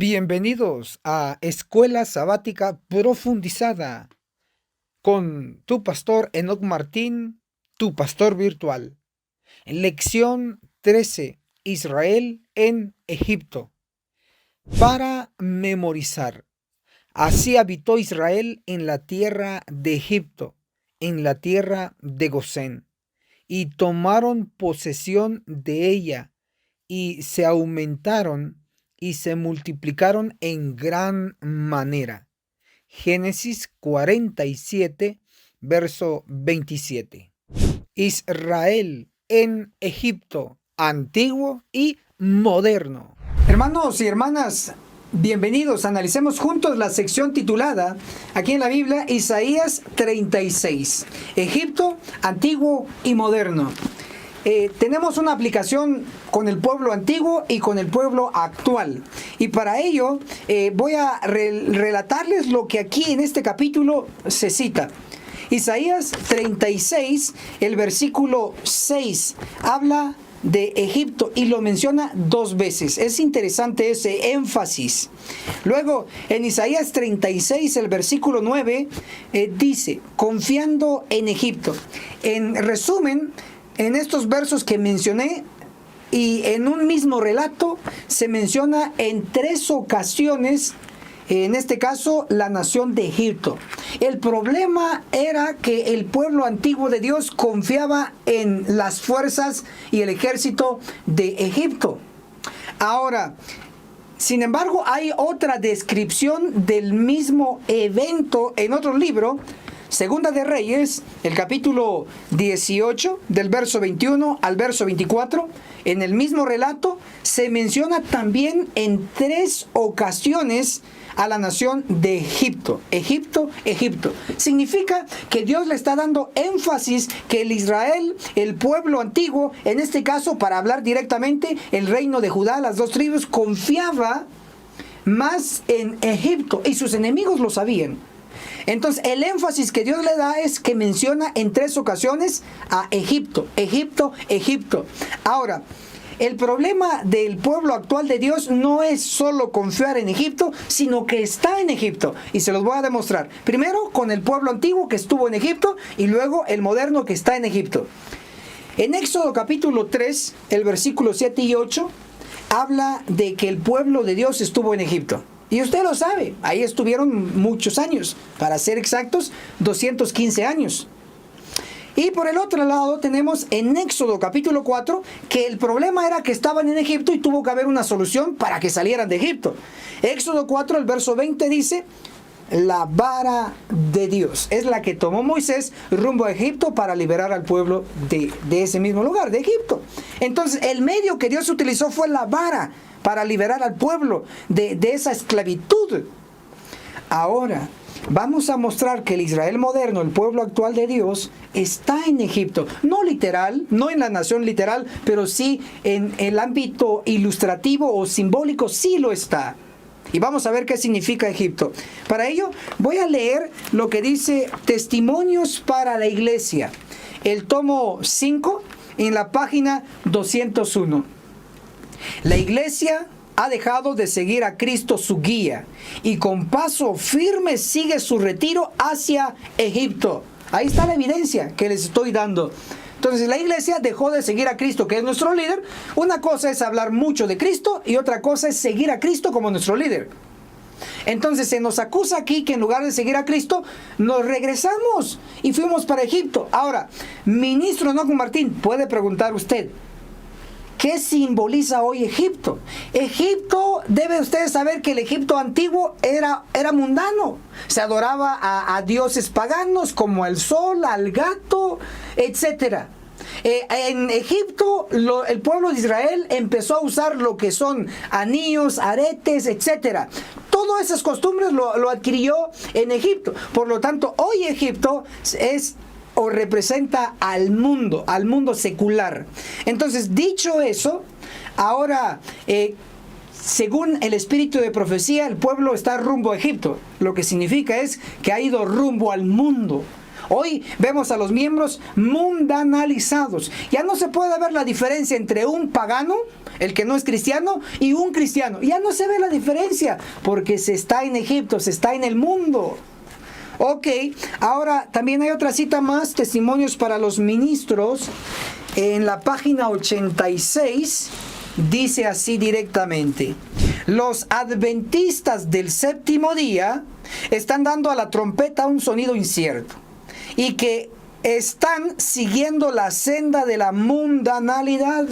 Bienvenidos a Escuela Sabática Profundizada con tu pastor Enoc Martín, tu pastor virtual. Lección 13. Israel en Egipto. Para memorizar. Así habitó Israel en la tierra de Egipto, en la tierra de Gosén, y tomaron posesión de ella, y se aumentaron y se multiplicaron en gran manera. Génesis 47, verso 27. Israel en Egipto, antiguo y moderno. Hermanos y hermanas, bienvenidos. Analicemos juntos la sección titulada, aquí en la Biblia, Isaías 36. Egipto, antiguo y moderno. Tenemos una aplicación con el pueblo antiguo y con el pueblo actual. Y para ello voy a relatarles lo que aquí en este capítulo se cita. Isaías 36, el versículo 6, habla de Egipto y lo menciona dos veces. Es interesante ese énfasis. Luego, en Isaías 36, el versículo 9, dice, confiando en Egipto. En resumen, en estos versos que mencioné y en un mismo relato se menciona en tres ocasiones, en este caso, la nación de Egipto. El problema era que el pueblo antiguo de Dios confiaba en las fuerzas y el ejército de Egipto. Ahora, sin embargo, hay otra descripción del mismo evento en otro libro, Segunda de Reyes, el capítulo 18, del verso 21 al verso 24, en el mismo relato se menciona también en tres ocasiones a la nación de Egipto. Egipto, Egipto. Significa que Dios le está dando énfasis que el Israel, el pueblo antiguo, en este caso, para hablar directamente, el reino de Judá, las dos tribus, confiaba más en Egipto y sus enemigos lo sabían. Entonces, el énfasis que Dios le da es que menciona en tres ocasiones a Egipto, Egipto, Egipto. Ahora, el problema del pueblo actual de Dios no es solo confiar en Egipto, sino que está en Egipto. Y se los voy a demostrar. Primero, con el pueblo antiguo que estuvo en Egipto y luego el moderno que está en Egipto. En Éxodo capítulo 3, el versículo 7 y 8, habla de que el pueblo de Dios estuvo en Egipto. Y usted lo sabe, ahí estuvieron muchos años, para ser exactos, 215 años. Y por el otro lado tenemos en Éxodo capítulo 4, que el problema era que estaban en Egipto y tuvo que haber una solución para que salieran de Egipto. Éxodo 4, el verso 20 dice, la vara de Dios es la que tomó Moisés rumbo a Egipto para liberar al pueblo de ese mismo lugar, de Egipto. Entonces el medio que Dios utilizó fue la vara para liberar al pueblo de esa esclavitud. Ahora, vamos a mostrar que el Israel moderno, el pueblo actual de Dios, está en Egipto. No literal, no en la nación literal, pero sí en el ámbito ilustrativo o simbólico, sí lo está. Y vamos a ver qué significa Egipto. Para ello, voy a leer lo que dice Testimonios para la Iglesia, el tomo 5, en la página 201. La iglesia ha dejado de seguir a Cristo su guía y con paso firme sigue su retiro hacia Egipto. Ahí está la evidencia que les estoy dando. Entonces la iglesia dejó de seguir a Cristo, que es nuestro líder. Una cosa es hablar mucho de Cristo y otra cosa es seguir a Cristo como nuestro líder. Entonces se nos acusa aquí que en lugar de seguir a Cristo, nos regresamos y fuimos para Egipto. Ahora, ministro Enoc Martín, puede preguntar usted, ¿qué simboliza hoy Egipto? Egipto, debe ustedes saber que el Egipto antiguo era mundano. Se adoraba a dioses paganos como el sol, al gato, etc. En Egipto, el pueblo de Israel empezó a usar lo que son anillos, aretes, etc. Todas esas costumbres lo adquirió en Egipto. Por lo tanto, hoy Egipto es o representa al mundo secular. Entonces, dicho eso, ahora, según el espíritu de profecía, el pueblo está rumbo a Egipto. Lo que significa es que ha ido rumbo al mundo. Hoy vemos a los miembros mundanalizados. Ya no se puede ver la diferencia entre un pagano, el que no es cristiano, y un cristiano. Ya no se ve la diferencia porque se está en Egipto, se está en el mundo. Ok, ahora también hay otra cita más, testimonios para los ministros. En la página 86 dice así directamente: los adventistas del séptimo día están dando a la trompeta un sonido incierto y que están siguiendo la senda de la mundanalidad.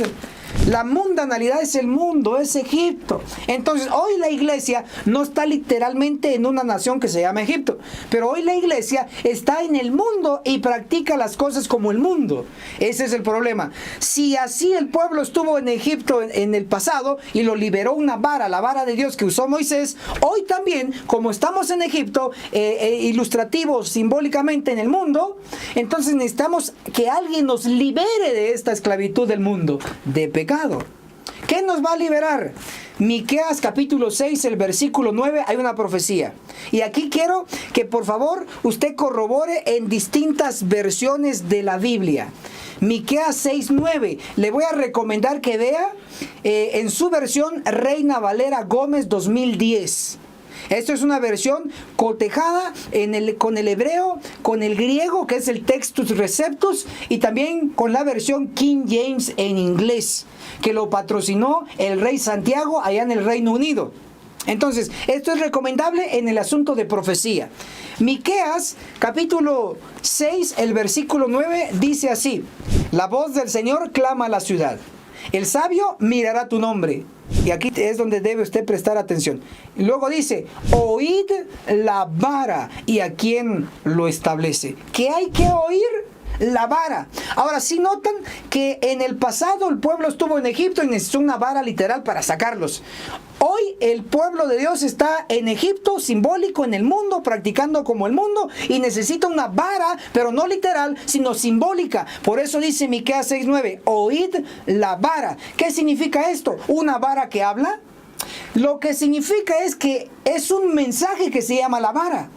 La mundanalidad es el mundo, es Egipto. Entonces, hoy la iglesia no está literalmente en una nación que se llama Egipto, pero hoy la iglesia está en el mundo y practica las cosas como el mundo. Ese es el problema. Si así el pueblo estuvo en Egipto en el pasado y lo liberó una vara, la vara de Dios que usó Moisés, hoy también, como estamos en Egipto, ilustrativo simbólicamente en el mundo, entonces necesitamos que alguien nos libere de esta esclavitud del mundo, de pecado. ¿Qué nos va a liberar? Miqueas capítulo 6, el versículo 9, hay una profecía. Y aquí quiero que por favor usted corrobore en distintas versiones de la Biblia. Miqueas 6, 9. Le voy a recomendar que vea en su versión Reina Valera Gómez 2010. Esto es una versión cotejada con el hebreo, con el griego, que es el Textus Receptus, y también con la versión King James en inglés, que lo patrocinó el rey Santiago allá en el Reino Unido. Entonces, esto es recomendable en el asunto de profecía. Miqueas, capítulo 6, el versículo 9, dice así: la voz del Señor clama a la ciudad. El sabio mirará tu nombre. Y aquí es donde debe usted prestar atención. Y luego dice: oíd la vara y a quién lo establece. ¿Qué hay que oír? La vara. Ahora, sí notan que en el pasado el pueblo estuvo en Egipto y necesitó una vara literal para sacarlos. Hoy el pueblo de Dios está en Egipto, simbólico, en el mundo, practicando como el mundo, y necesita una vara, pero no literal, sino simbólica. Por eso dice Miqueas 6:9, oíd la vara. ¿Qué significa esto? ¿Una vara que habla? Lo que significa es que es un mensaje que se llama la vara.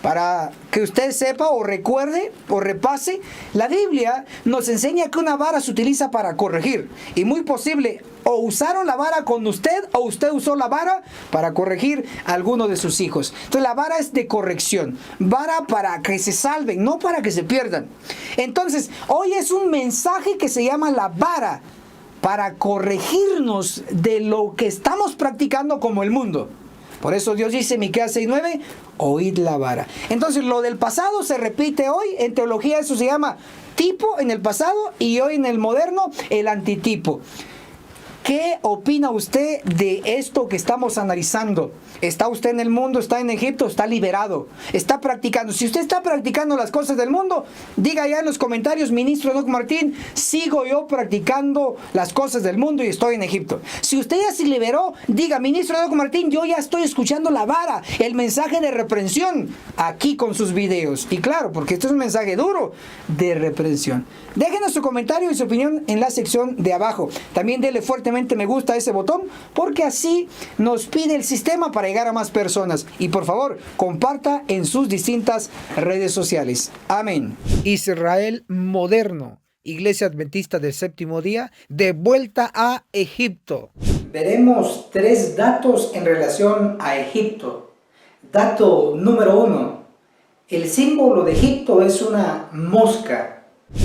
Para que usted sepa o recuerde o repase, la Biblia nos enseña que una vara se utiliza para corregir. Y muy posible, o usaron la vara con usted o usted usó la vara para corregir a alguno de sus hijos. Entonces la vara es de corrección. Vara para que se salven, no para que se pierdan. Entonces, hoy es un mensaje que se llama la vara para corregirnos de lo que estamos practicando como el mundo. Por eso Dios dice en Miqueas 6:9, oíd la vara. Entonces lo del pasado se repite hoy. En teología eso se llama tipo en el pasado y hoy en el moderno el antitipo. ¿Qué opina usted de esto que estamos analizando? ¿Está usted en el mundo? ¿Está en Egipto? ¿Está liberado? ¿Está practicando? Si usted está practicando las cosas del mundo, diga ya en los comentarios: ministro Enoc Martín, sigo yo practicando las cosas del mundo y estoy en Egipto. Si usted ya se liberó, diga: ministro Enoc Martín, yo ya estoy escuchando la vara, el mensaje de reprensión aquí con sus videos. Y claro, porque esto es un mensaje duro de reprensión. Déjenos su comentario y su opinión en la sección de abajo. También dele fuertemente me gusta a ese botón, porque así nos pide el sistema para llegar a más personas. Y por favor, comparta en sus distintas redes sociales. Amén. Israel moderno, Iglesia Adventista del Séptimo Día, de vuelta a Egipto. Veremos 3 datos en relación a Egipto. Dato número 1. El símbolo de Egipto es una mosca.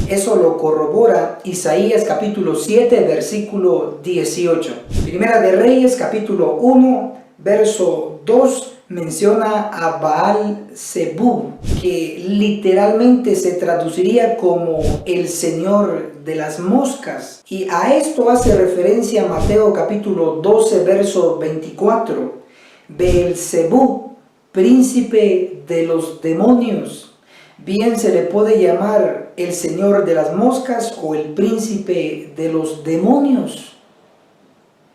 Eso lo corrobora Isaías capítulo 7, versículo 18. Primera de Reyes capítulo 1, verso 2, menciona a Baal Zebub, que literalmente se traduciría como el señor de las moscas. Y a esto hace referencia Mateo capítulo 12, verso 24. Beelzebub, príncipe de los demonios. Bien se le puede llamar el señor de las moscas o el príncipe de los demonios.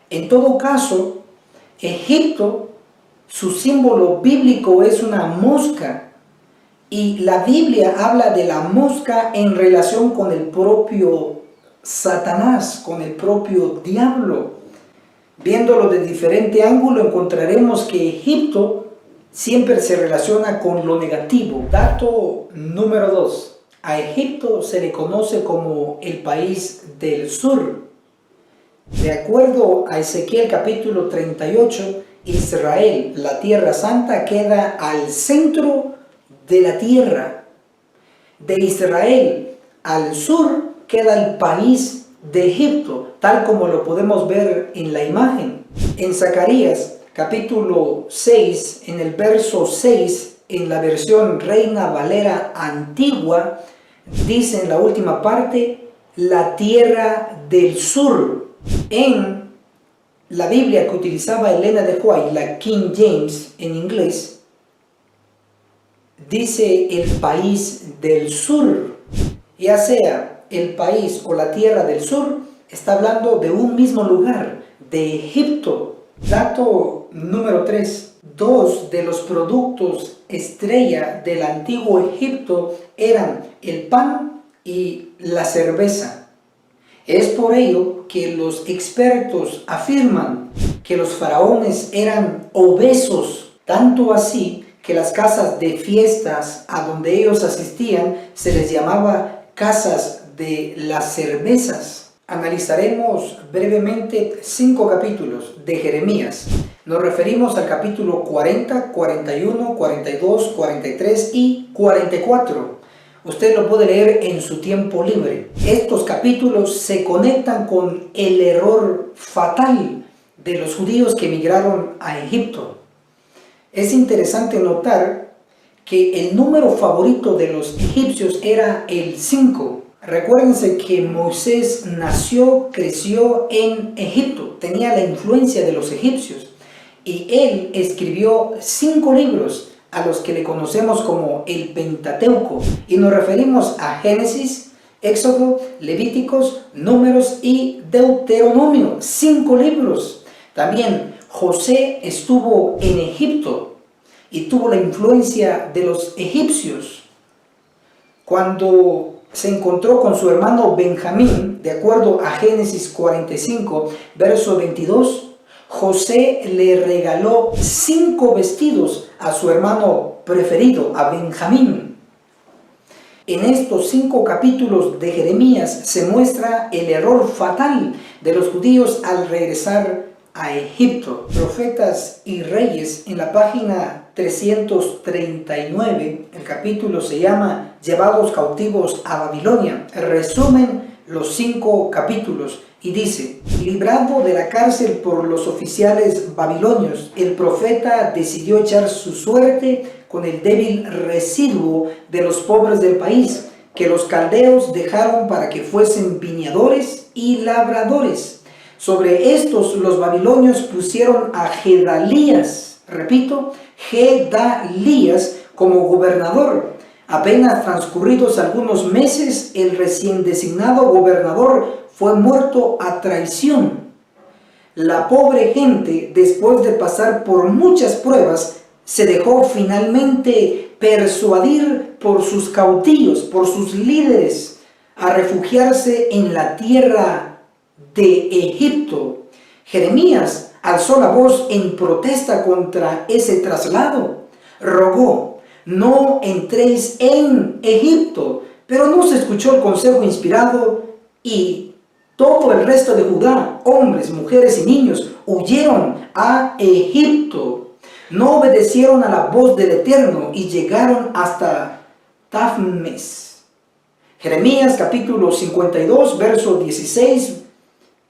En todo caso, Egipto, su símbolo bíblico es una mosca, y la Biblia habla de la mosca en relación con el propio Satanás, con el propio diablo. Viéndolo de diferente ángulo, encontraremos que Egipto siempre se relaciona con lo negativo. Dato número 2. A Egipto se le conoce como el país del sur. De acuerdo a Ezequiel capítulo 38, Israel, la tierra santa, queda al centro de la tierra. De Israel al sur queda el país de Egipto, tal como lo podemos ver en la imagen. En Zacarías capítulo 6, en el verso 6, en la versión Reina Valera antigua, dice en la última parte, la tierra del sur. En la Biblia que utilizaba Elena de White, la King James en inglés, dice el país del sur. Ya sea el país o la tierra del sur, está hablando de un mismo lugar, de Egipto. Dato número 3. Dos de los productos estrella del antiguo Egipto eran el pan y la cerveza. Es por ello que los expertos afirman que los faraones eran obesos, tanto así que las casas de fiestas a donde ellos asistían se les llamaba casas de las cervezas. Analizaremos brevemente 5 capítulos de Jeremías. Nos referimos al capítulo 40, 41, 42, 43 y 44. Usted lo puede leer en su tiempo libre. Estos capítulos se conectan con el error fatal de los judíos que emigraron a Egipto. Es interesante notar que el número favorito de los egipcios era el 5. Recuérdense que Moisés nació, creció en Egipto, tenía la influencia de los egipcios y él escribió 5 libros a los que le conocemos como el Pentateuco, y nos referimos a Génesis, Éxodo, Levíticos, Números y Deuteronomio. 5 libros. También José estuvo en Egipto y tuvo la influencia de los egipcios. Cuando se encontró con su hermano Benjamín, de acuerdo a Génesis 45, verso 22, José le regaló 5 vestidos a su hermano preferido, a Benjamín. En estos 5 capítulos de Jeremías se muestra el error fatal de los judíos al regresar a Egipto. Profetas y Reyes, en la página 339, el capítulo se llama Llevados cautivos a Babilonia. Resumen los 5 capítulos y dice: librado de la cárcel por los oficiales babilonios, el profeta decidió echar su suerte con el débil residuo de los pobres del país, que los caldeos dejaron para que fuesen viñadores y labradores. Sobre estos los babilonios pusieron a Gedalías, repito, Gedalías, como gobernador. Apenas transcurridos algunos meses, el recién designado gobernador fue muerto a traición. La pobre gente, después de pasar por muchas pruebas, se dejó finalmente persuadir por sus caudillos, por sus líderes, a refugiarse en la tierra de Egipto. Jeremías alzó la voz en protesta contra ese traslado. Rogó: no entréis en Egipto. Pero no se escuchó el consejo inspirado y todo el resto de Judá, hombres, mujeres y niños, huyeron a Egipto. No obedecieron a la voz del Eterno y llegaron hasta Tafmes. Jeremías capítulo 52, verso 16.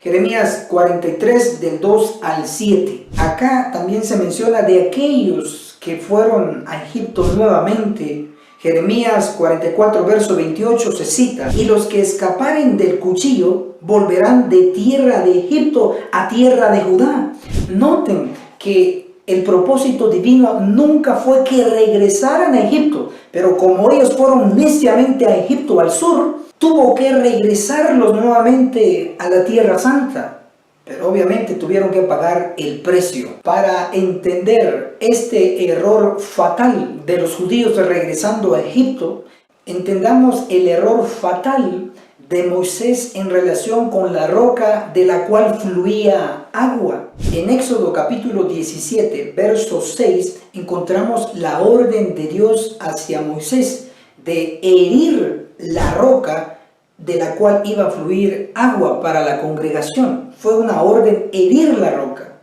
Jeremías 43, del 2 al 7. Acá también se menciona de aquellos que fueron a Egipto nuevamente. Jeremías 44, verso 28 se cita: y los que escaparen del cuchillo volverán de tierra de Egipto a tierra de Judá. Noten que el propósito divino nunca fue que regresaran a Egipto, pero como ellos fueron neciamente a Egipto al sur, tuvo que regresarlos nuevamente a la Tierra Santa. Pero obviamente tuvieron que pagar el precio. Para entender este error fatal de los judíos regresando a Egipto, entendamos el error fatal de Moisés en relación con la roca de la cual fluía agua. En Éxodo capítulo 17, verso 6, encontramos la orden de Dios hacia Moisés de herir la roca de la cual iba a fluir agua para la congregación. Fue una orden herir la roca.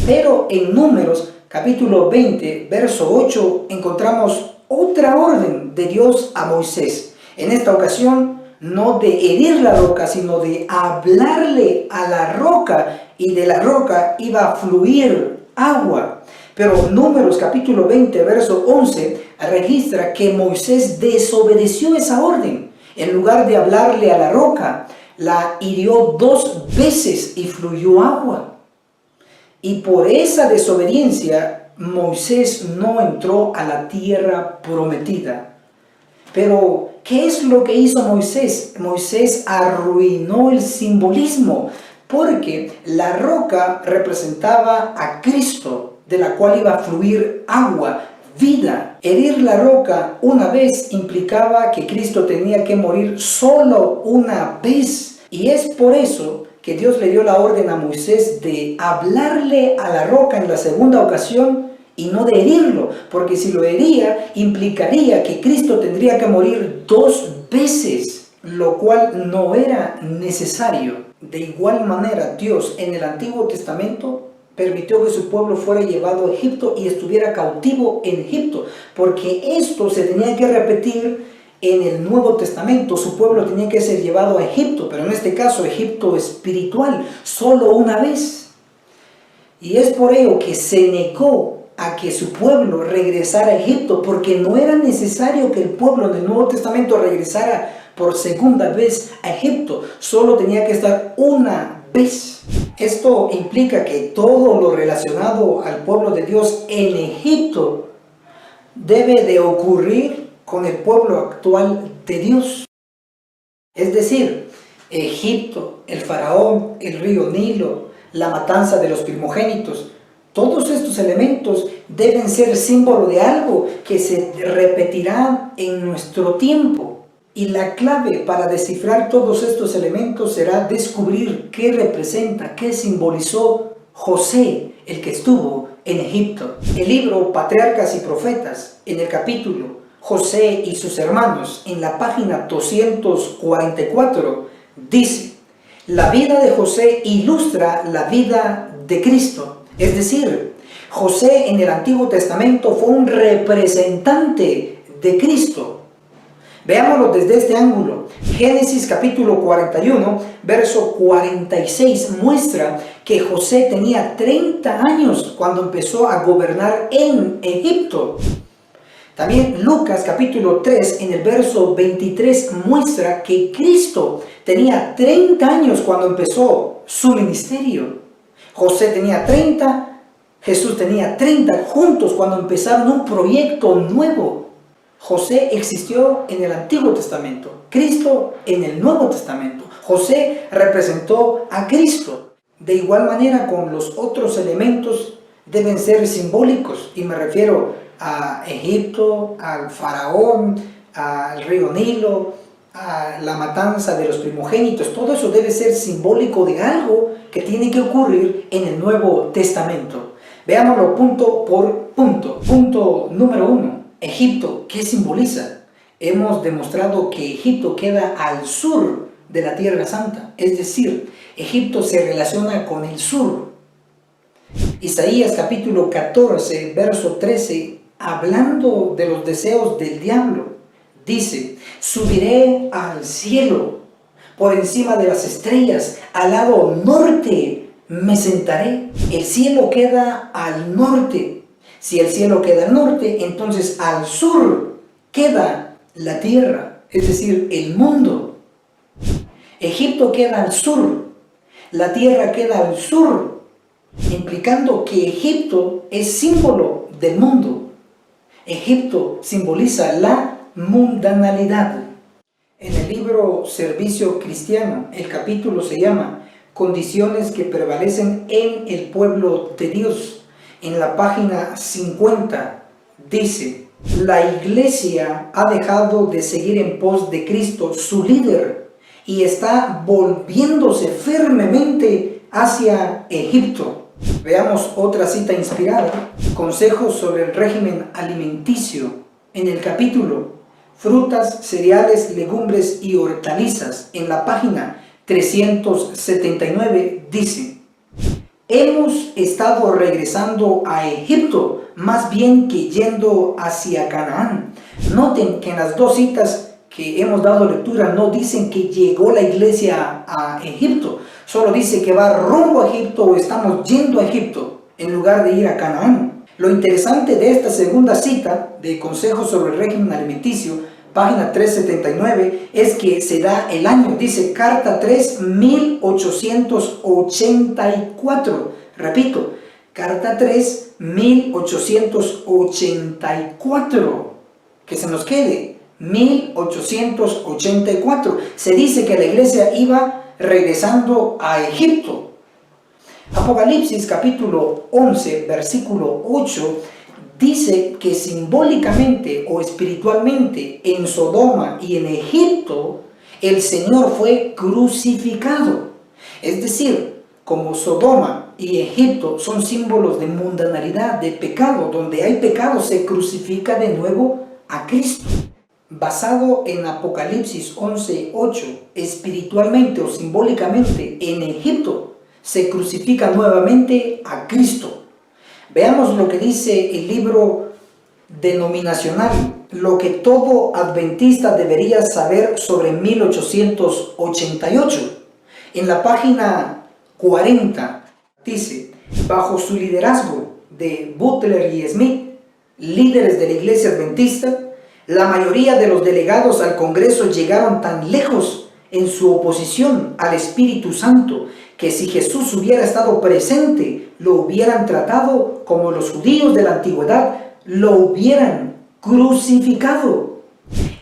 Pero en Números capítulo 20, verso 8, encontramos otra orden de Dios a Moisés. En esta ocasión, no de herir la roca, sino de hablarle a la roca, y de la roca iba a fluir agua. Pero Números capítulo 20, verso 11, registra que Moisés desobedeció esa orden. En lugar de hablarle a la roca, la hirió 2 veces y fluyó agua. Y por esa desobediencia, Moisés no entró a la tierra prometida. Pero, ¿qué es lo que hizo Moisés? Moisés arruinó el simbolismo, porque la roca representaba a Cristo, de la cual iba a fluir agua, vida. Herir la roca una vez implicaba que Cristo tenía que morir solo una vez. Y es por eso que Dios le dio la orden a Moisés de hablarle a la roca en la segunda ocasión y no de herirlo, porque si lo hería implicaría que Cristo tendría que morir 2 veces, lo cual no era necesario. De igual manera, Dios en el Antiguo Testamento permitió que su pueblo fuera llevado a Egipto y estuviera cautivo en Egipto, porque esto se tenía que repetir en el Nuevo Testamento. Su pueblo tenía que ser llevado a Egipto, pero en este caso Egipto espiritual, solo una vez. Y es por ello que se negó a que su pueblo regresara a Egipto, porque no era necesario que el pueblo del Nuevo Testamento regresara por segunda vez a Egipto, solo tenía que estar una vez. Esto implica que todo lo relacionado al pueblo de Dios en Egipto debe de ocurrir con el pueblo actual de Dios. Es decir, Egipto, el faraón, el río Nilo, la matanza de los primogénitos, todos estos elementos deben ser símbolo de algo que se repetirá en nuestro tiempo. Y la clave para descifrar todos estos elementos será descubrir qué representa, qué simbolizó José, el que estuvo en Egipto. El libro Patriarcas y Profetas, en el capítulo José y sus hermanos, en la página 244, dice: la vida de José ilustra la vida de Cristo. Es decir, José en el Antiguo Testamento fue un representante de Cristo. Veámoslo desde este ángulo. Génesis capítulo 41, verso 46 muestra que José tenía 30 años cuando empezó a gobernar en Egipto. También Lucas capítulo 3 en el verso 23 muestra que Cristo tenía 30 años cuando empezó su ministerio. José tenía 30, Jesús tenía 30 juntos cuando empezaron un proyecto nuevo. José existió en el Antiguo Testamento, Cristo en el Nuevo Testamento. José representó a Cristo. De igual manera, con los otros elementos deben ser simbólicos, y me refiero a Egipto, al faraón, al río Nilo, a la matanza de los primogénitos. Todo eso debe ser simbólico de algo que tiene que ocurrir en el Nuevo Testamento. Veámoslo punto por punto. Punto número 1. Egipto, ¿qué simboliza? Hemos demostrado que Egipto queda al sur de la Tierra Santa, es decir, Egipto se relaciona con el sur. Isaías capítulo 14, verso 13, hablando de los deseos del diablo, dice: subiré al cielo, por encima de las estrellas, al lado norte me sentaré. El cielo queda al norte. Si el cielo queda al norte, entonces al sur queda la tierra, es decir, el mundo. Egipto queda al sur, la tierra queda al sur, implicando que Egipto es símbolo del mundo. Egipto simboliza la mundanalidad. En el libro Servicio Cristiano, el capítulo se llama Condiciones que prevalecen en el pueblo de Dios. En la página 50 dice: la iglesia ha dejado de seguir en pos de Cristo, su líder, y está volviéndose firmemente hacia Egipto. Veamos otra cita inspirada, Consejos sobre el régimen alimenticio, en el capítulo Frutas, cereales, legumbres y hortalizas, en la página 379, dice: hemos estado regresando a Egipto más bien que yendo hacia Canaán. Noten que en las dos citas que hemos dado lectura no dicen que llegó la iglesia a Egipto, solo dice que va rumbo a Egipto o estamos yendo a Egipto en lugar de ir a Canaán. Lo interesante de esta segunda cita de Consejos sobre el régimen alimenticio, página 379, es que se da el año, dice carta 3, 1884. Repito, carta 3, 1884. Que se nos quede, 1884. Se dice que la iglesia iba regresando a Egipto. Apocalipsis capítulo 11, versículo 8, dice que simbólicamente o espiritualmente en Sodoma y en Egipto el Señor fue crucificado. Es decir, como Sodoma y Egipto son símbolos de mundanalidad, de pecado, donde hay pecado se crucifica de nuevo a Cristo. Basado en Apocalipsis 11, 8, espiritualmente o simbólicamente en Egipto se crucifica nuevamente a Cristo. Veamos lo que dice el libro denominacional, lo que todo adventista debería saber sobre 1888. En la página 40 dice: bajo su liderazgo de Butler y Smith, líderes de la iglesia adventista, la mayoría de los delegados al Congreso llegaron tan lejos en su oposición al Espíritu Santo que si Jesús hubiera estado presente, lo hubieran tratado como los judíos de la antigüedad lo hubieran crucificado.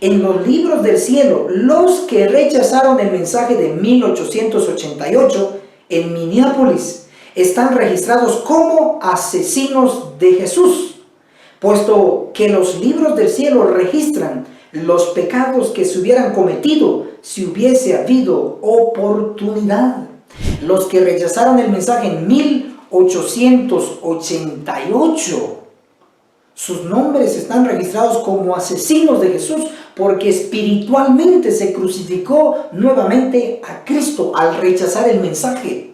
En los libros del cielo, los que rechazaron el mensaje de 1888 en Minneapolis están registrados como asesinos de Jesús, puesto que los libros del cielo registran los pecados que se hubieran cometido si hubiese habido oportunidad. Los que rechazaron el mensaje en 1888, sus nombres están registrados como asesinos de Jesús, porque espiritualmente se crucificó nuevamente a Cristo al rechazar el mensaje.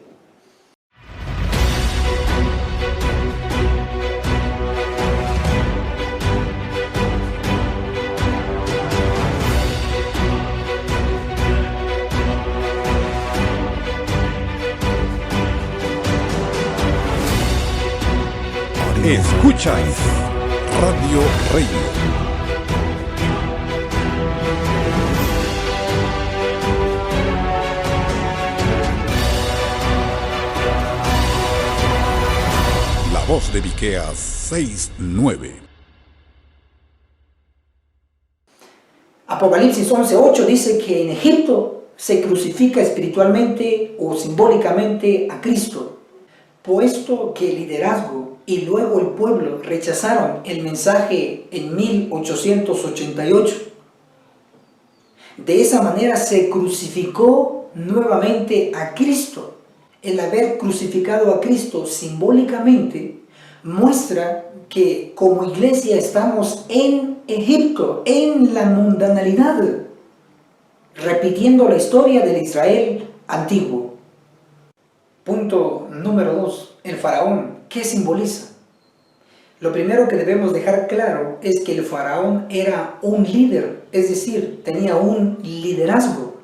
Escucháis Radio Reino. La voz de Miqueas 6:9. Apocalipsis 11:8 dice que en Egipto se crucifica espiritualmente o simbólicamente a Cristo, puesto que el liderazgo y luego el pueblo rechazaron el mensaje en 1888. De esa manera se crucificó nuevamente a Cristo. El haber crucificado a Cristo simbólicamente muestra que como iglesia estamos en Egipto, en la mundanalidad, repitiendo la historia del Israel antiguo. Punto número 2. El faraón. ¿Qué simboliza? Lo primero que debemos dejar claro es que el faraón era un líder, es decir, tenía un liderazgo.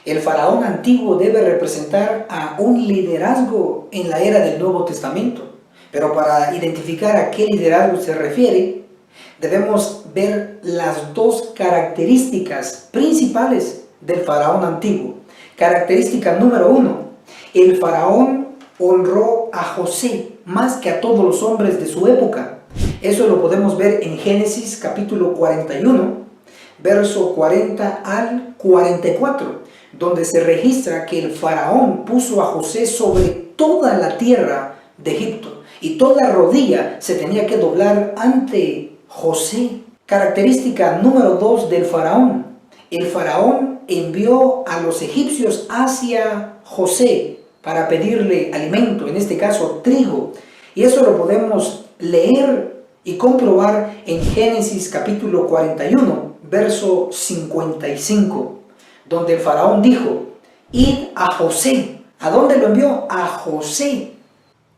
El faraón antiguo debe representar a un liderazgo en la era del Nuevo Testamento. Pero para identificar a qué liderazgo se refiere, debemos ver las dos características principales del faraón antiguo. Característica número 1, el faraón honró a José más que a todos los hombres de su época. Eso lo podemos ver en Génesis capítulo 41, verso 40 al 44, donde se registra que el faraón puso a José sobre toda la tierra de Egipto y toda rodilla se tenía que doblar ante José. Característica número 2 del faraón. El faraón envió a los egipcios hacia José para pedirle alimento, en este caso trigo. Y eso lo podemos leer y comprobar en Génesis capítulo 41, verso 55, donde el faraón dijo: id a José. ¿A dónde lo envió? A José.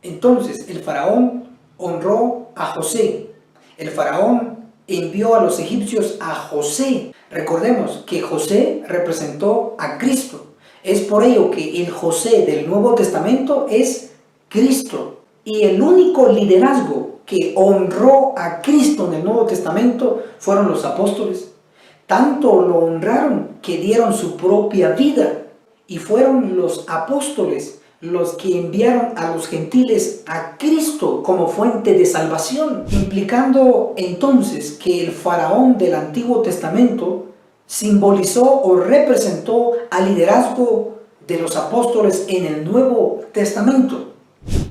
Entonces el faraón honró a José. El faraón envió a los egipcios a José. Recordemos que José representó a Cristo. Es por ello que el José del Nuevo Testamento es Cristo. Y el único liderazgo que honró a Cristo en el Nuevo Testamento fueron los apóstoles. Tanto lo honraron que dieron su propia vida. Y fueron los apóstoles los que enviaron a los gentiles a Cristo como fuente de salvación, implicando entonces que el faraón del Antiguo Testamento simbolizó o representó al liderazgo de los apóstoles en el Nuevo Testamento.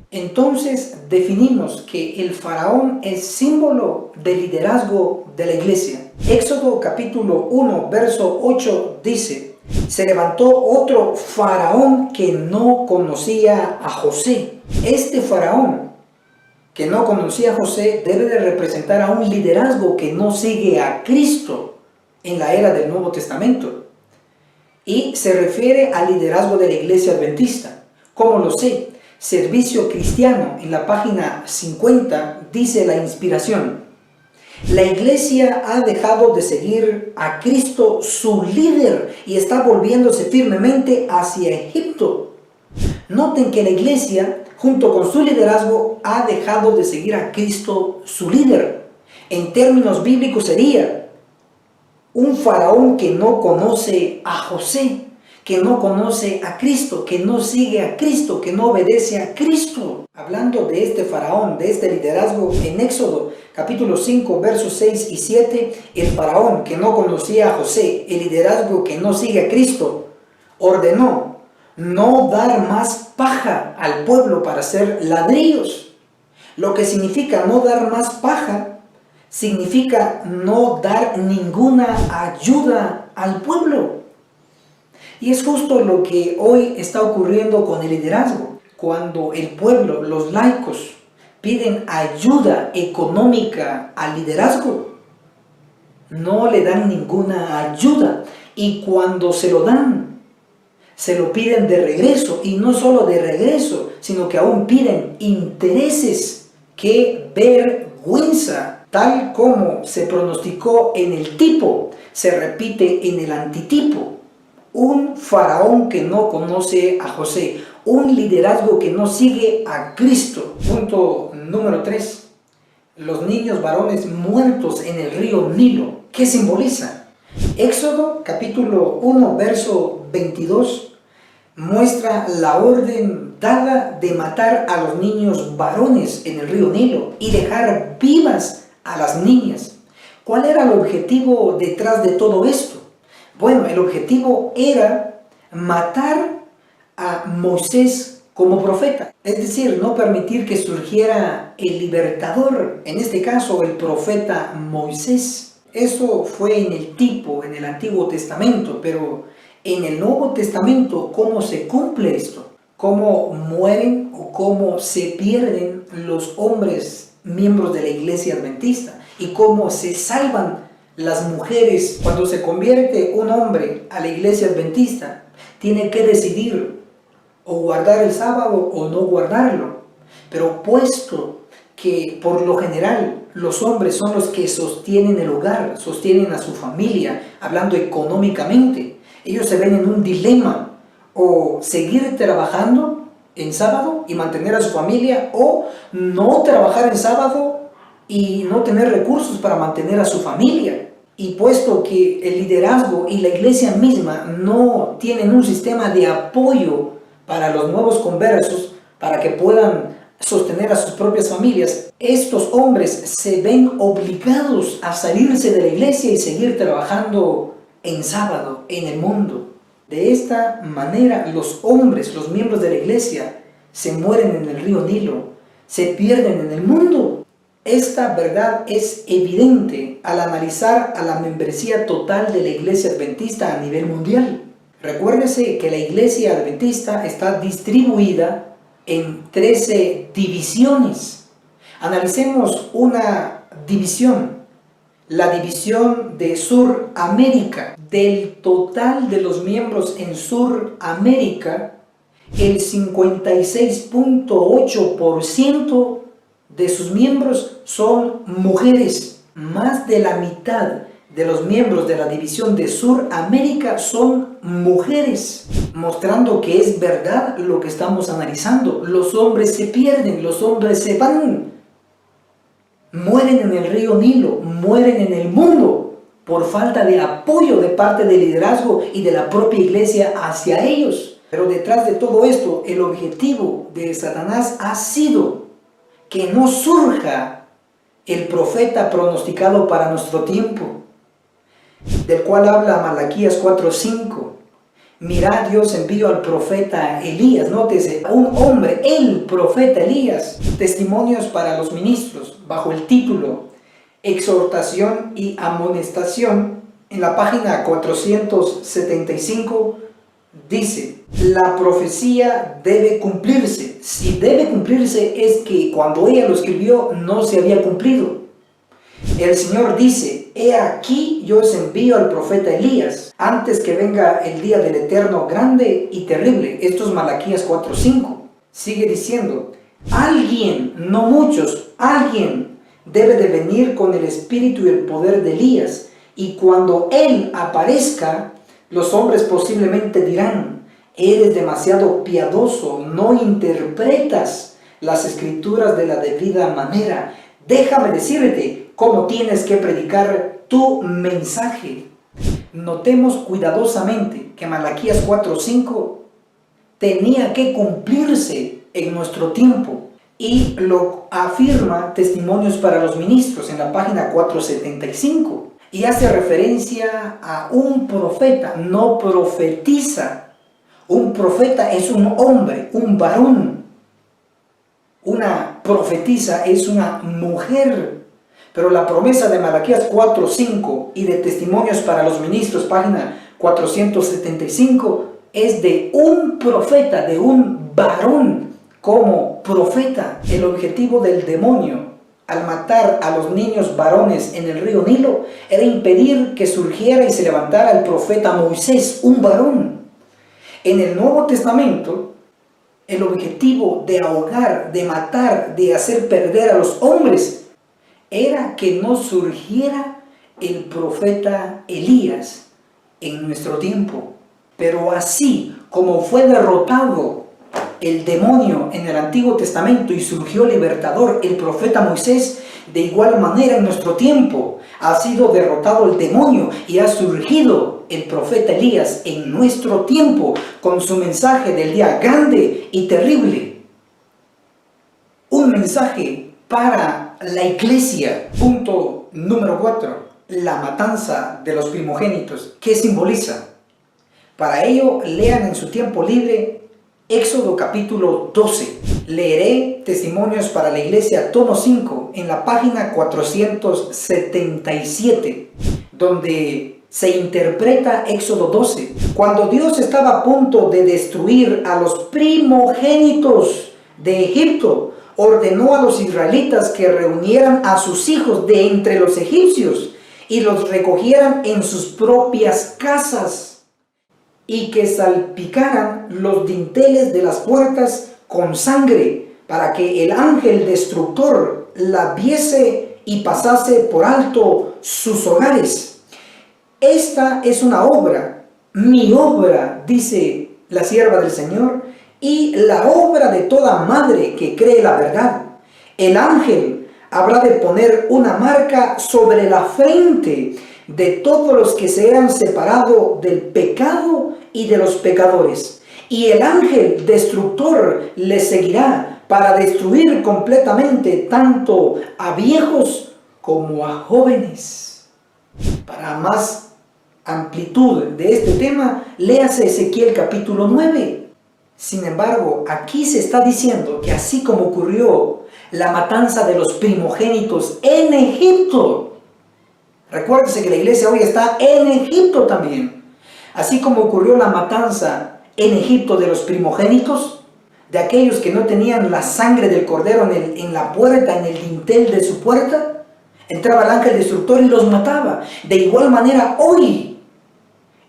Entonces definimos que el faraón es símbolo del liderazgo de la iglesia. Éxodo capítulo 1, verso 8 dice: se levantó otro faraón que no conocía a José. Este faraón que no conocía a José debe de representar a un liderazgo que no sigue a Cristo en la era del Nuevo Testamento. Y se refiere al liderazgo de la iglesia adventista. ¿Cómo lo sé? Servicio Cristiano, en la página 50, dice la inspiración: la iglesia ha dejado de seguir a Cristo, su líder, y está volviéndose firmemente hacia Egipto. Noten que la iglesia, junto con su liderazgo, ha dejado de seguir a Cristo, su líder. En términos bíblicos sería un faraón que no conoce a José, que no conoce a Cristo, que no sigue a Cristo, que no obedece a Cristo. Hablando de este faraón, de este liderazgo, en Éxodo capítulo 5, versos 6 y 7, el faraón que no conocía a José, el liderazgo que no sigue a Cristo, ordenó no dar más paja al pueblo para hacer ladrillos. Lo que significa no dar más paja, significa no dar ninguna ayuda al pueblo. Y es justo lo que hoy está ocurriendo con el liderazgo. Cuando el pueblo, los laicos, piden ayuda económica al liderazgo, no le dan ninguna ayuda. Y cuando se lo dan, se lo piden de regreso. Y no solo de regreso, sino que aún piden intereses. ¡Qué vergüenza! Tal como se pronosticó en el tipo, se repite en el antitipo. Un faraón que no conoce a José, un liderazgo que no sigue a Cristo. Punto número 3. Los niños varones muertos en el río Nilo. ¿Qué simboliza? Éxodo capítulo 1, verso 22 muestra la orden dada de matar a los niños varones en el río Nilo y dejar vivas a las niñas. ¿Cuál era el objetivo detrás de todo esto? Bueno, el objetivo era matar a Moisés como profeta. Es decir, no permitir que surgiera el libertador, en este caso el profeta Moisés. Eso fue en el tipo, en el Antiguo Testamento, pero en el Nuevo Testamento, ¿cómo se cumple esto? ¿Cómo mueren o cómo se pierden los hombres miembros de la iglesia adventista? ¿Y cómo se salvan las mujeres? Cuando se convierte un hombre a la iglesia adventista, tiene que decidir o guardar el sábado o no guardarlo. Pero puesto que por lo general los hombres son los que sostienen el hogar, sostienen a su familia, hablando económicamente, ellos se ven en un dilema: o seguir trabajando en sábado y mantener a su familia, o no trabajar en sábado y no tener recursos para mantener a su familia. Y puesto que el liderazgo y la iglesia misma no tienen un sistema de apoyo para los nuevos conversos, para que puedan sostener a sus propias familias, estos hombres se ven obligados a salirse de la iglesia y seguir trabajando en sábado, en el mundo. De esta manera, los hombres, los miembros de la iglesia, se mueren en el río Nilo, se pierden en el mundo. Esta verdad es evidente al analizar a la membresía total de la Iglesia Adventista a nivel mundial. Recuérdese que la Iglesia Adventista está distribuida en 13 divisiones. Analicemos una división, la división de Suramérica. Del total de los miembros en Suramérica, el 56.8% de sus miembros son mujeres. Más de la mitad de los miembros de la división de Suramérica son mujeres, mostrando que es verdad lo que estamos analizando. Los hombres se pierden, los hombres se van, mueren en el río Nilo, mueren en el mundo por falta de apoyo de parte del liderazgo y de la propia iglesia hacia ellos. Pero detrás de todo esto, el objetivo de Satanás ha sido que no surja el profeta pronosticado para nuestro tiempo, del cual habla Malaquías 4:5. Mirad, Dios envió al profeta Elías, nótese, a un hombre, el profeta Elías. Testimonios para los ministros, bajo el título Exhortación y amonestación, en la página 475, dice: la profecía debe cumplirse. Si debe cumplirse, es que cuando ella lo escribió no se había cumplido. El Señor dice: he aquí yo os envío al profeta Elías, antes que venga el día del Eterno grande y terrible. Esto es Malaquías 4:5. Sigue diciendo: alguien, no muchos, alguien debe de venir con el espíritu y el poder de Elías, y cuando él aparezca, los hombres posiblemente dirán: eres demasiado piadoso, no interpretas las escrituras de la debida manera. Déjame decirte cómo tienes que predicar tu mensaje. Notemos cuidadosamente que Malaquías 4:5 tenía que cumplirse en nuestro tiempo, y lo afirma Testimonios para los Ministros en la página 475, y hace referencia a un profeta, no profetiza. Un profeta es un hombre, un varón. Una profetisa es una mujer. Pero la promesa de Malaquías 4:5 y de Testimonios para los Ministros, página 475, es de un profeta, de un varón como profeta. El objetivo del demonio al matar a los niños varones en el río Nilo era impedir que surgiera y se levantara el profeta Moisés, un varón. En el Nuevo Testamento, el objetivo de ahogar, de matar, de hacer perder a los hombres era que no surgiera el profeta Elías en nuestro tiempo. Pero así como fue derrotado el demonio en el Antiguo Testamento y surgió libertador el profeta Moisés, de igual manera en nuestro tiempo ha sido derrotado el demonio y ha surgido el profeta Elías en nuestro tiempo con su mensaje del día grande y terrible. Un mensaje para la iglesia. Punto número 4. La matanza de los primogénitos. ¿Qué simboliza? Para ello, lean en su tiempo libre Éxodo capítulo 12. Leeré Testimonios para la Iglesia, tomo 5, en la página 477, donde se interpreta Éxodo 12. Cuando Dios estaba a punto de destruir a los primogénitos de Egipto, ordenó a los israelitas que reunieran a sus hijos de entre los egipcios y los recogieran en sus propias casas, y que salpicaran los dinteles de las puertas con sangre, para que el ángel destructor la viese y pasase por alto sus hogares. Esta es una obra, mi obra, dice la sierva del Señor, y la obra de toda madre que cree la verdad. El ángel habrá de poner una marca sobre la frente de todos los que se han separado del pecado y de los pecadores, y el ángel destructor les seguirá para destruir completamente tanto a viejos como a jóvenes. Para más amplitud de este tema, léase Ezequiel capítulo 9. Sin embargo, aquí se está diciendo que así como ocurrió la matanza de los primogénitos en Egipto, recuérdese que la iglesia hoy está en Egipto también, así como ocurrió la matanza en Egipto de los primogénitos, de aquellos que no tenían la sangre del cordero en la puerta, en el dintel de su puerta, entraba el ángel destructor y los mataba. De igual manera hoy,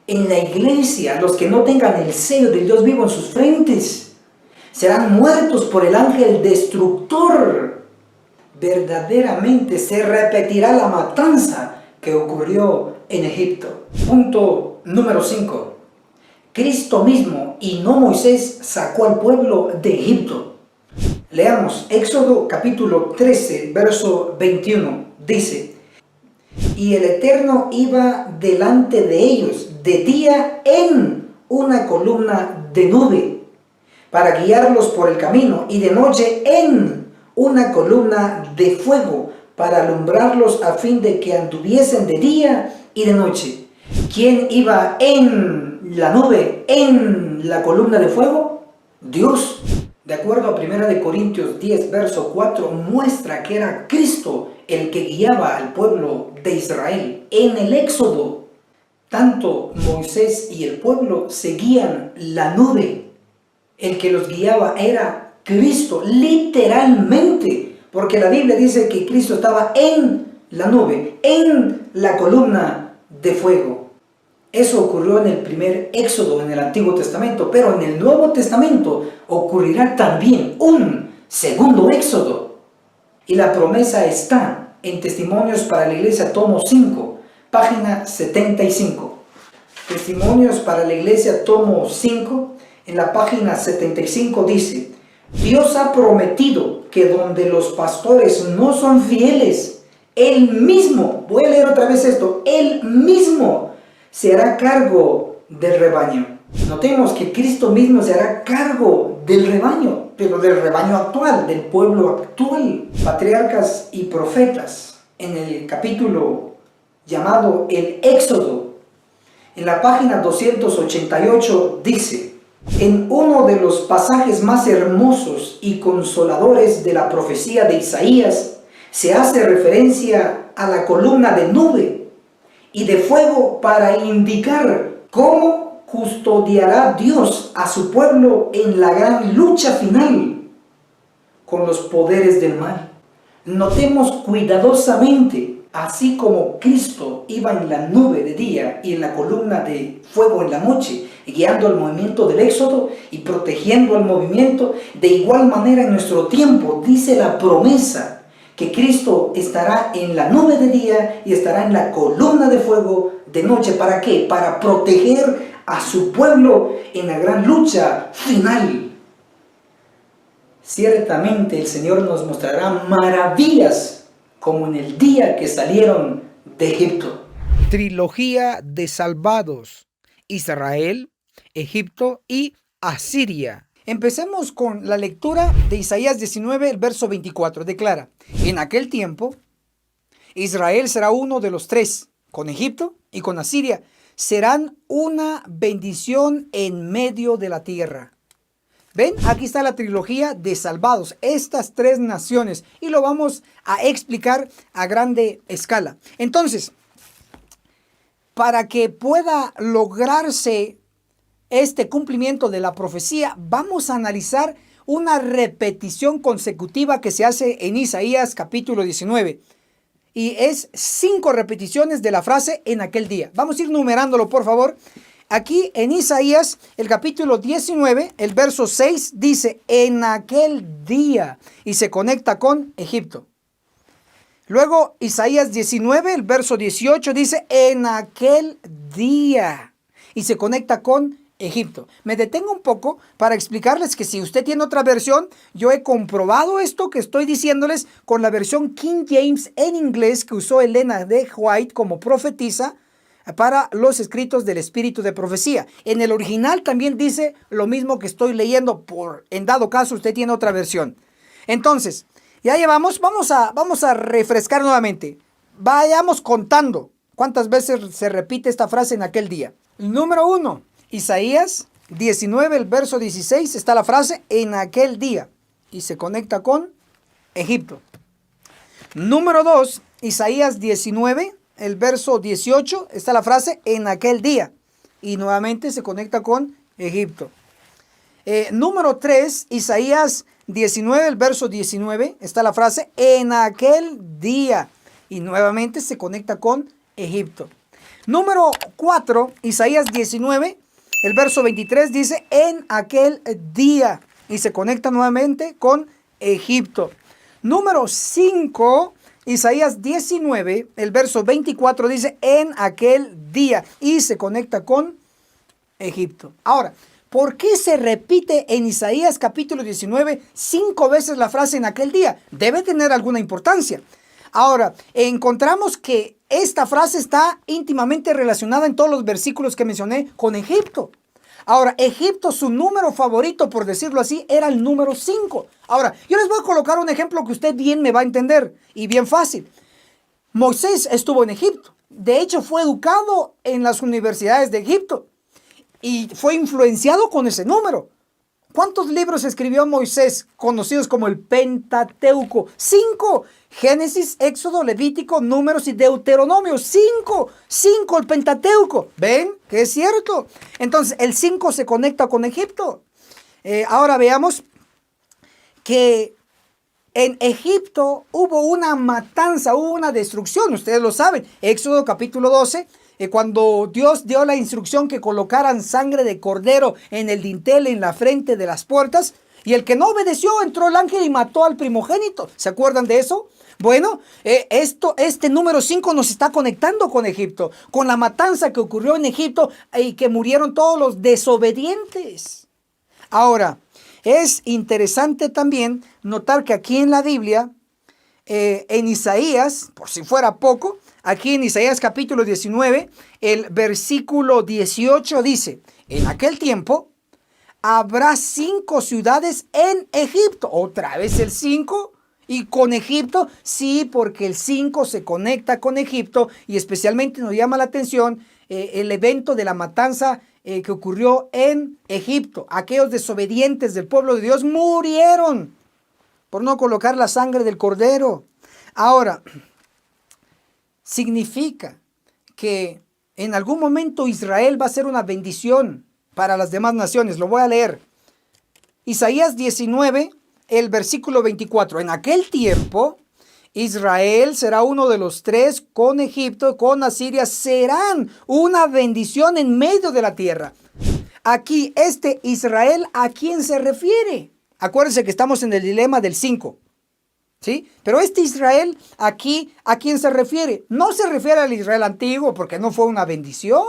en la iglesia, los que no tengan el sello del Dios vivo en sus frentes, serán muertos por el ángel destructor. Verdaderamente se repetirá la matanza que ocurrió en Egipto. Punto número 5. Cristo mismo y no Moisés sacó al pueblo de Egipto. Leamos Éxodo capítulo 13, verso 21. Dice: y el Eterno iba delante de ellos de día en una columna de nube para guiarlos por el camino, y de noche en una columna de fuego para alumbrarlos, a fin de que anduviesen de día y de noche. ¿Quién iba en la nube, en la columna de fuego? Dios. De acuerdo a 1 Corintios 10, verso 4, muestra que era Cristo el que guiaba al pueblo de Israel. En el Éxodo, tanto Moisés y el pueblo seguían la nube. El que los guiaba era Cristo, literalmente, porque la Biblia dice que Cristo estaba en la nube, en la columna de fuego. Eso ocurrió en el primer Éxodo en el Antiguo Testamento, pero en el Nuevo Testamento ocurrirá también un segundo Éxodo. Y la promesa está en Testimonios para la Iglesia, tomo 5, página 75. Testimonios para la Iglesia, tomo 5, en la página 75 dice: Dios ha prometido que donde los pastores no son fieles, Él mismo, voy a leer otra vez esto, Él mismo se hará cargo del rebaño. Notemos que Cristo mismo se hará cargo del rebaño, pero del rebaño actual, del pueblo actual. Patriarcas y Profetas, en el capítulo llamado el Éxodo, en la página 288 dice: en uno de los pasajes más hermosos y consoladores de la profecía de Isaías, se hace referencia a la columna de nube y de fuego para indicar cómo custodiará Dios a su pueblo en la gran lucha final con los poderes del mal. Notemos cuidadosamente, así como Cristo iba en la nube de día y en la columna de fuego en la noche, guiando el movimiento del Éxodo y protegiendo el movimiento, de igual manera en nuestro tiempo dice la promesa que Cristo estará en la nube de día y estará en la columna de fuego de noche. ¿Para qué? Para proteger a su pueblo en la gran lucha final. Ciertamente el Señor nos mostrará maravillas como en el día que salieron de Egipto. Trilogía de salvados: Israel, Egipto y Asiria. Empecemos con la lectura de Isaías 19, el verso 24. Declara: en aquel tiempo, Israel será uno de los tres, con Egipto y con Asiria. Serán una bendición en medio de la tierra. ¿Ven? Aquí está la trilogía de salvados, estas tres naciones, y lo vamos a explicar a grande escala. Entonces, para que pueda lograrse este cumplimiento de la profecía, vamos a analizar una repetición consecutiva que se hace en Isaías capítulo 19. Y es 5 repeticiones de la frase en aquel día. Vamos a ir numerándolo, por favor. Aquí en Isaías, el capítulo 19, el verso 6, dice: en aquel día, y se conecta con Egipto. Luego, Isaías 19, el verso 18, dice: en aquel día, y se conecta con Egipto. Me detengo un poco para explicarles que si usted tiene otra versión, yo he comprobado esto que estoy diciéndoles con la versión King James en inglés que usó Elena de White como profetisa para los escritos del espíritu de profecía. En el original también dice lo mismo que estoy leyendo, en dado caso usted tiene otra versión. Entonces, ya llevamos, vamos a refrescar nuevamente. Vayamos contando cuántas veces se repite esta frase en aquel día. Número 1. Isaías 19, el verso 16, está la frase en aquel día y se conecta con Egipto. Número 2, Isaías 19, el verso 18, está la frase en aquel día y nuevamente se conecta con Egipto. Número 3, Isaías 19, el verso 19, está la frase en aquel día y nuevamente se conecta con Egipto. Número 4, Isaías 19, el verso 23 dice en aquel día y se conecta nuevamente con Egipto. Número 5, Isaías 19, el verso 24 dice en aquel día y se conecta con Egipto. Ahora, ¿por qué se repite en Isaías capítulo 19 5 veces la frase en aquel día? Debe tener alguna importancia. Ahora, encontramos que esta frase está íntimamente relacionada en todos los versículos que mencioné con Egipto. Ahora, Egipto, su número favorito, por decirlo así, era el número 5. Ahora, yo les voy a colocar un ejemplo que usted bien me va a entender y bien fácil. Moisés estuvo en Egipto. De hecho, fue educado en las universidades de Egipto y fue influenciado con ese número. ¿Cuántos libros escribió Moisés conocidos como el Pentateuco? 5. Génesis, Éxodo, Levítico, Números y Deuteronomio. 5 el Pentateuco. ¿Ven? Que es cierto. Entonces el 5 se conecta con Egipto. Ahora veamos que en Egipto hubo una matanza, hubo una destrucción. Ustedes lo saben. Éxodo capítulo 12. Cuando Dios dio la instrucción que colocaran sangre de cordero en el dintel en la frente de las puertas, y el que no obedeció entró el ángel y mató al primogénito. ¿Se acuerdan de eso? Bueno, este número 5 nos está conectando con Egipto, con la matanza que ocurrió en Egipto y que murieron todos los desobedientes. Ahora, es interesante también notar que aquí en la Biblia, en Isaías, por si fuera poco, aquí en Isaías capítulo 19, el versículo 18 dice, en aquel tiempo habrá 5 ciudades en Egipto. Otra vez el 5 y con Egipto, sí, porque el 5 se conecta con Egipto y especialmente nos llama la atención el evento de la matanza que ocurrió en Egipto. Aquellos desobedientes del pueblo de Dios murieron por no colocar la sangre del cordero. Ahora, significa que en algún momento Israel va a ser una bendición para las demás naciones. Lo voy a leer. Isaías 19, el versículo 24. En aquel tiempo, Israel será uno de los 3 con Egipto, con Asiria, serán una bendición en medio de la tierra. Aquí, Israel, ¿a quién se refiere? Acuérdense que estamos en el dilema del 5. ¿Sí? Pero Israel aquí, ¿a quién se refiere? No se refiere al Israel antiguo porque no fue una bendición,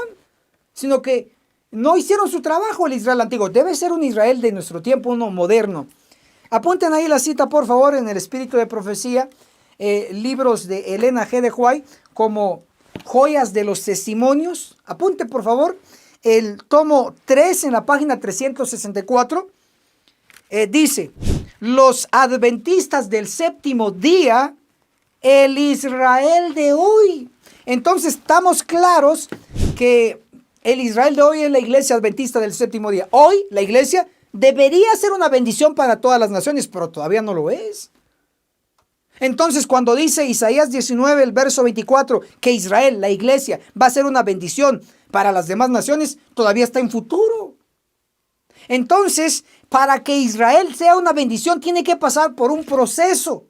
sino que no hicieron su trabajo el Israel antiguo. Debe ser un Israel de nuestro tiempo, uno moderno. Apunten ahí la cita, por favor, en el Espíritu de Profecía, libros de Elena G. de White, como Joyas de los Testimonios. Apunte, por favor, el tomo 3 en la página 364. Dice, los adventistas del séptimo día, el Israel de hoy. Entonces estamos claros que el Israel de hoy es la iglesia adventista del séptimo día. Hoy la iglesia debería ser una bendición para todas las naciones, pero todavía no lo es. Entonces cuando dice Isaías 19, el verso 24, que Israel, la iglesia, va a ser una bendición para las demás naciones, todavía está en futuro. Entonces, para que Israel sea una bendición, tiene que pasar por un proceso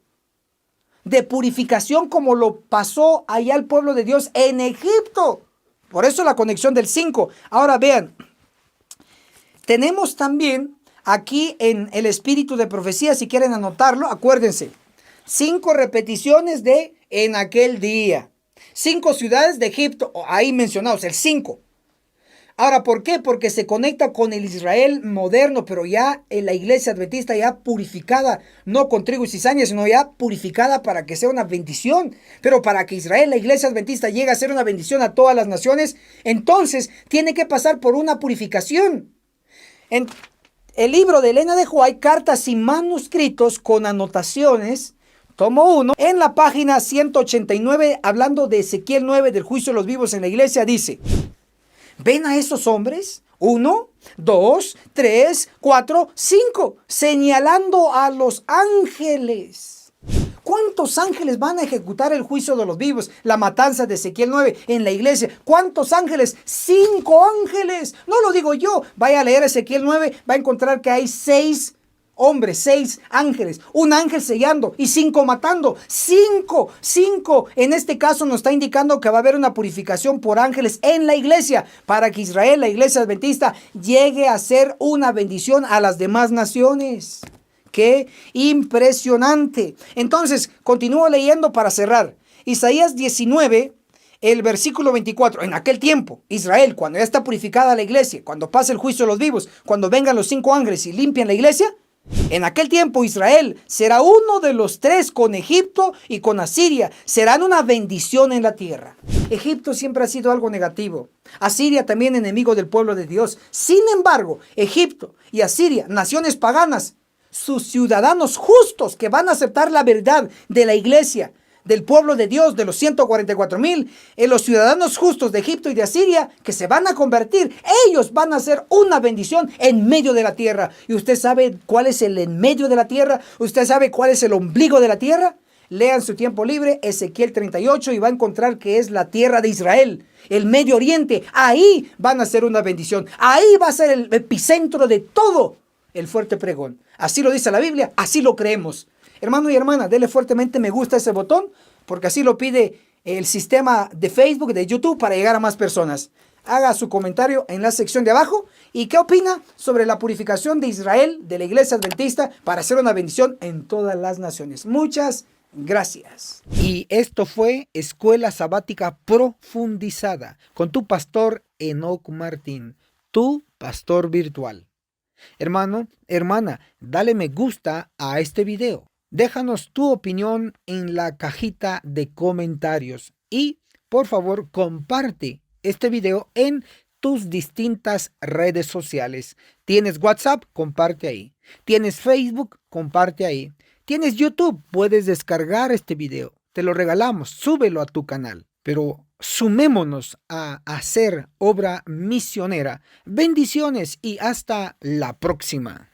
de purificación como lo pasó allá el pueblo de Dios en Egipto. Por eso la conexión del 5. Ahora vean, tenemos también aquí en el Espíritu de Profecía, si quieren anotarlo, acuérdense, 5 repeticiones de en aquel día. 5 ciudades de Egipto, ahí mencionados, el 5. Ahora, ¿por qué? Porque se conecta con el Israel moderno, pero ya en la iglesia adventista ya purificada, no con trigo y cizaña, sino ya purificada para que sea una bendición. Pero para que Israel, la iglesia adventista, llegue a ser una bendición a todas las naciones, entonces tiene que pasar por una purificación. En el libro de Elena de White, Cartas y Manuscritos con Anotaciones, tomo 1, en la página 189, hablando de Ezequiel 9, del juicio de los vivos en la iglesia, dice: ¿ven a esos hombres? 1, 2, 3, 4, 5, señalando a los ángeles. ¿Cuántos ángeles van a ejecutar el juicio de los vivos? La matanza de Ezequiel 9 en la iglesia. ¿Cuántos ángeles? 5 ángeles. No lo digo yo. Vaya a leer Ezequiel 9, va a encontrar que hay 6 hombres, 6 ángeles. Un ángel sellando y 5 matando. 5. En este caso nos está indicando que va a haber una purificación por ángeles en la iglesia para que Israel, la iglesia adventista, llegue a ser una bendición a las demás naciones. ¡Qué impresionante! Entonces, continúo leyendo para cerrar. Isaías 19, el versículo 24. En aquel tiempo, Israel, cuando ya está purificada la iglesia, cuando pase el juicio de los vivos, cuando vengan los 5 ángeles y limpian la iglesia, en aquel tiempo Israel será uno de los 3 con Egipto y con Asiria. Serán una bendición en la tierra. Egipto siempre ha sido algo negativo. Asiria también enemigo del pueblo de Dios. Sin embargo, Egipto y Asiria, naciones paganas, sus ciudadanos justos que van a aceptar la verdad de la iglesia, del pueblo de Dios, de los 144,000, los ciudadanos justos de Egipto y de Asiria que se van a convertir, ellos van a ser una bendición en medio de la tierra. ¿Y usted sabe cuál es el en medio de la tierra? ¿Usted sabe cuál es el ombligo de la tierra? Lean su tiempo libre, Ezequiel 38, y va a encontrar que es la tierra de Israel, el Medio Oriente. Ahí van a ser una bendición. Ahí va a ser el epicentro de todo el fuerte pregón. Así lo dice la Biblia, así lo creemos. Hermano y hermana, dele fuertemente me gusta a ese botón, porque así lo pide el sistema de Facebook, de YouTube, para llegar a más personas. Haga su comentario en la sección de abajo. ¿Y qué opina sobre la purificación de Israel, de la iglesia adventista, para hacer una bendición en todas las naciones? Muchas gracias. Y esto fue Escuela Sabática Profundizada con tu pastor Enoc Martín, tu pastor virtual. Hermano, hermana, dale me gusta a este video. Déjanos tu opinión en la cajita de comentarios y, por favor, comparte este video en tus distintas redes sociales. ¿Tienes WhatsApp? Comparte ahí. ¿Tienes Facebook? Comparte ahí. ¿Tienes YouTube? Puedes descargar este video. Te lo regalamos. Súbelo a tu canal. Pero sumémonos a hacer obra misionera. Bendiciones y hasta la próxima.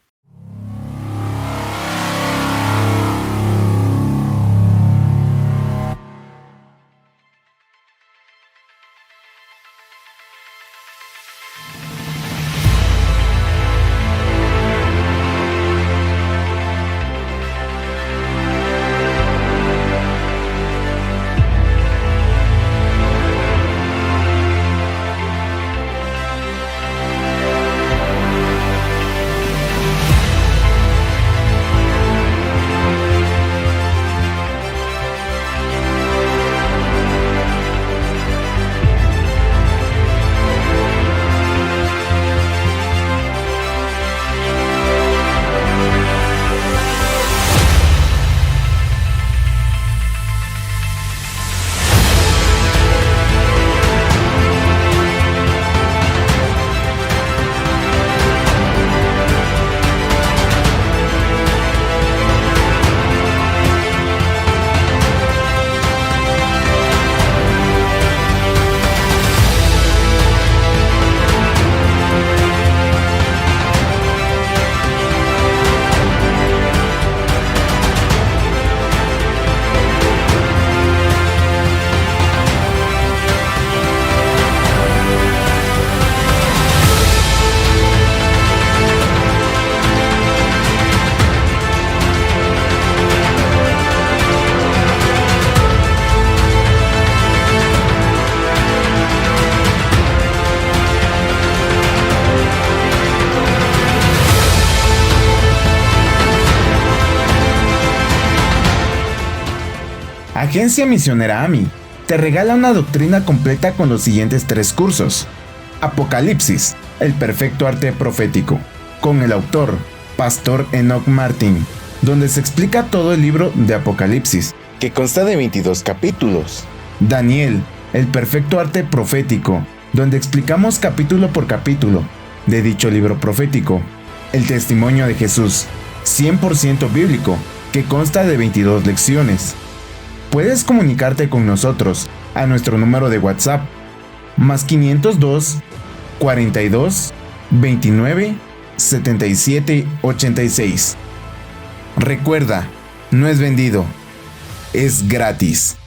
Agencia Misionera AMI te regala una doctrina completa con los siguientes 3 cursos. Apocalipsis, el perfecto arte profético, con el autor, Pastor Enoc Martín, donde se explica todo el libro de Apocalipsis, que consta de 22 capítulos. Daniel, el perfecto arte profético, donde explicamos capítulo por capítulo de dicho libro profético. El testimonio de Jesús, 100% bíblico, que consta de 22 lecciones. Puedes comunicarte con nosotros a nuestro número de WhatsApp, +502 42 29 77 86. Recuerda, no es vendido, es gratis.